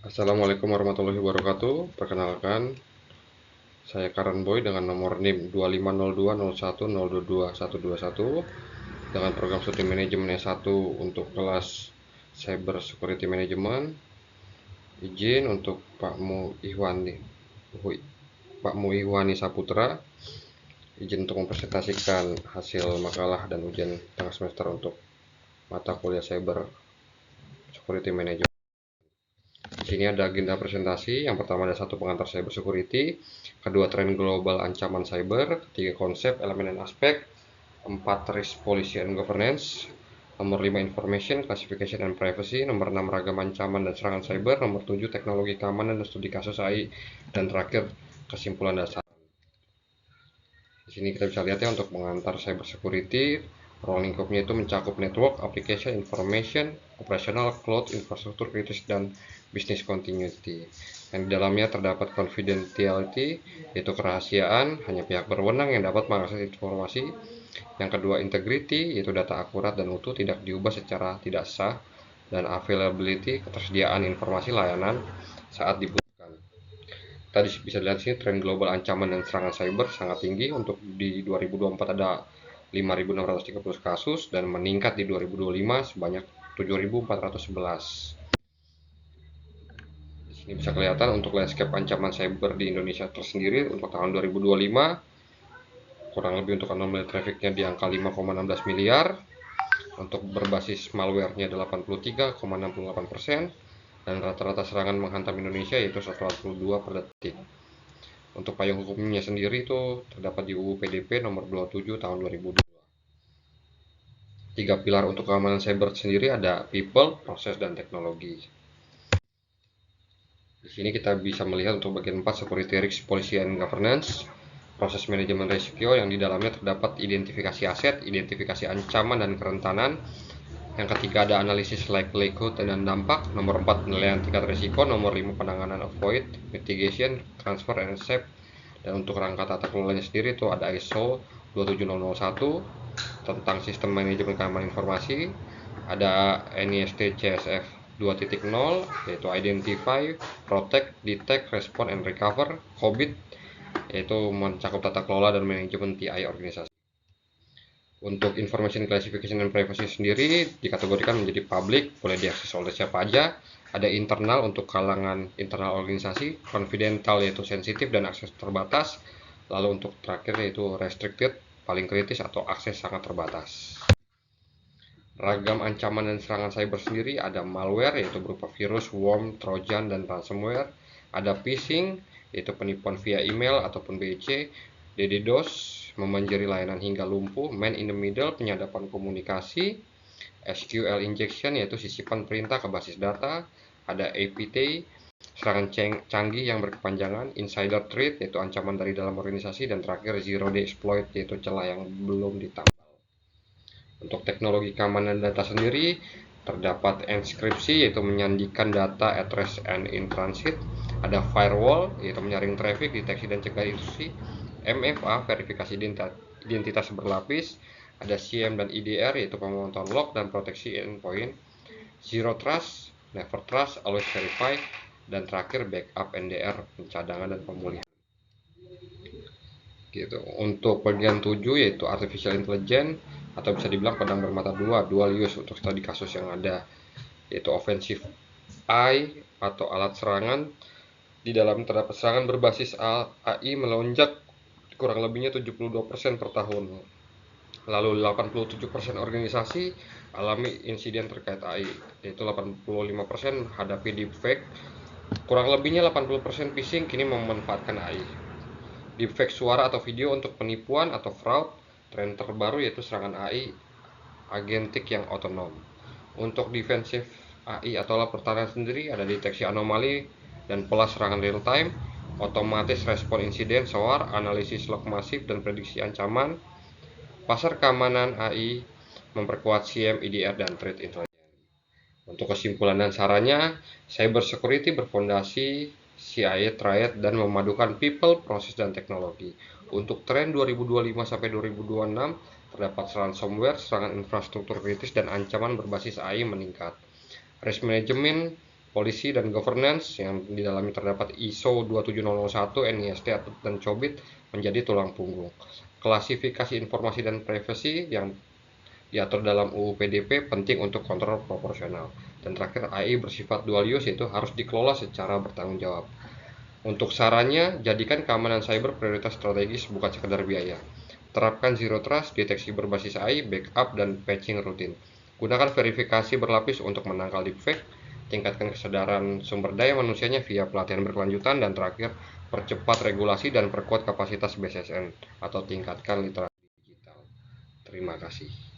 Assalamualaikum warahmatullahi wabarakatuh. Perkenalkan, saya Karan Boy dengan nomor NIM 250201022121 dengan program studi manajemen S1 untuk kelas Cyber Security Management. Izin untuk Pak Muihwani Saputra, izin untuk mempresentasikan hasil makalah dan ujian tengah semester untuk mata kuliah Cyber Security Management. Di sini ada agenda presentasi. Yang pertama ada satu pengantar cyber security, kedua tren global ancaman cyber, ketiga konsep, elemen dan aspek, empat risk policy and governance, nomor 5 information, classification and privacy, nomor 6 ragam ancaman dan serangan cyber, nomor 7 teknologi keamanan dan studi kasus AI, dan terakhir kesimpulan dasar. Di sini kita bisa lihat ya untuk mengantar cyber security, ruang lingkupnya itu mencakup network, application, information, operational, cloud, infrastruktur kritis, dan business continuity. Yang di dalamnya terdapat confidentiality, yaitu kerahasiaan, hanya pihak berwenang yang dapat mengakses informasi. Yang kedua integrity, yaitu data akurat dan utuh, tidak diubah secara tidak sah. Dan availability, ketersediaan informasi layanan saat dibutuhkan. Tadi bisa dilihat sini tren global ancaman dan serangan cyber sangat tinggi. Untuk di 2024 ada 5.630 kasus dan meningkat di 2025 sebanyak 7.411. Di sini bisa kelihatan untuk landscape ancaman cyber di Indonesia tersendiri untuk tahun 2025 kurang lebih untuk anomaly trafficnya di angka 5,16 miliar. Untuk berbasis malware-nya 83,68% dan rata-rata serangan menghantam Indonesia yaitu 142 per detik. Untuk payung hukumnya sendiri itu terdapat di UU PDP nomor 27 tahun 2002. Tiga pilar untuk keamanan cyber sendiri ada people, proses, dan teknologi. Di sini kita bisa melihat untuk bagian 4 security risk, policy and governance, proses manajemen risiko yang di dalamnya terdapat identifikasi aset, identifikasi ancaman dan kerentanan. Yang ketiga ada analisis likelihood dan dampak. Nomor 4 penilaian tingkat risiko. Nomor 5 penanganan avoid, mitigation, transfer, and save. Dan untuk rangka tata kelolanya sendiri itu ada ISO 27001 tentang sistem manajemen keamanan informasi, ada NIST CSF 2.0 yaitu Identify, Protect, Detect, Respond, and Recover, COBIT yaitu mencakup tata kelola dan manajemen TI organisasi. Untuk information classification and privacy sendiri dikategorikan menjadi public, boleh diakses oleh siapa aja. Ada internal untuk kalangan internal organisasi, confidential yaitu sensitif dan akses terbatas. Lalu untuk terakhir yaitu restricted, paling kritis atau akses sangat terbatas. Ragam ancaman dan serangan cyber sendiri ada malware yaitu berupa virus, worm, trojan, dan ransomware. Ada phishing yaitu penipuan via email ataupun BC, DDoS memanjari layanan hingga lumpuh, man in the middle penyadapan komunikasi, SQL injection yaitu sisipan perintah ke basis data, ada APT serangan canggih yang berkepanjangan, insider threat yaitu ancaman dari dalam organisasi, dan terakhir zero day exploit yaitu celah yang belum ditambal. Untuk teknologi keamanan data sendiri terdapat enkripsi yaitu menyandikan data at rest and in transit, ada firewall yaitu menyaring traffic, deteksi dan cegah intrusi, MFA verifikasi identitas berlapis, ada CM dan IDR yaitu pemantauan log dan proteksi endpoint, zero trust, never trust, always verify, dan terakhir backup NDR pencadangan dan pemulihan. Gitu. Untuk bagian 7 yaitu artificial intelligence atau bisa dibilang pedang bermata dua, dual use untuk studi kasus yang ada, yaitu offensive AI atau alat serangan. Di dalam terdapat serangan berbasis AI melonjak kurang lebihnya 72% per tahun. Lalu 87% organisasi alami insiden terkait AI, yaitu 85% hadapi deepfake. Kurang lebihnya 80% phishing kini memanfaatkan AI. Deepfake suara atau video untuk penipuan atau fraud. Tren terbaru yaitu serangan AI agentik yang otonom. Untuk defensive AI atau pertahanan sendiri ada deteksi anomali dan pola serangan real time, otomatis respon insiden SOAR, analisis log masif dan prediksi ancaman. Pasar keamanan AI memperkuat CM, IDR, dan threat intelligence. Untuk kesimpulan dan sarannya, cyber security berfondasi CIA Triad dan memadukan people, proses, dan teknologi. Untuk tren 2025 sampai 2026 terdapat ransomware, serangan infrastruktur kritis, dan ancaman berbasis AI meningkat. Risk management Polisi dan governance yang di dalamnya terdapat ISO 27001, NIST dan COBIT menjadi tulang punggung. Klasifikasi informasi dan privasi yang diatur dalam UU PDP penting untuk kontrol proporsional. Dan terakhir, AI bersifat dual use, yaitu harus dikelola secara bertanggung jawab. Untuk sarannya, jadikan keamanan cyber prioritas strategis, bukan sekedar biaya. Terapkan zero trust, deteksi berbasis AI, backup, dan patching rutin. Gunakan verifikasi berlapis untuk menangkal deepfake. Tingkatkan kesadaran sumber daya manusianya via pelatihan berkelanjutan. Dan terakhir, percepat regulasi dan perkuat kapasitas BSSN atau tingkatkan literasi digital. Terima kasih.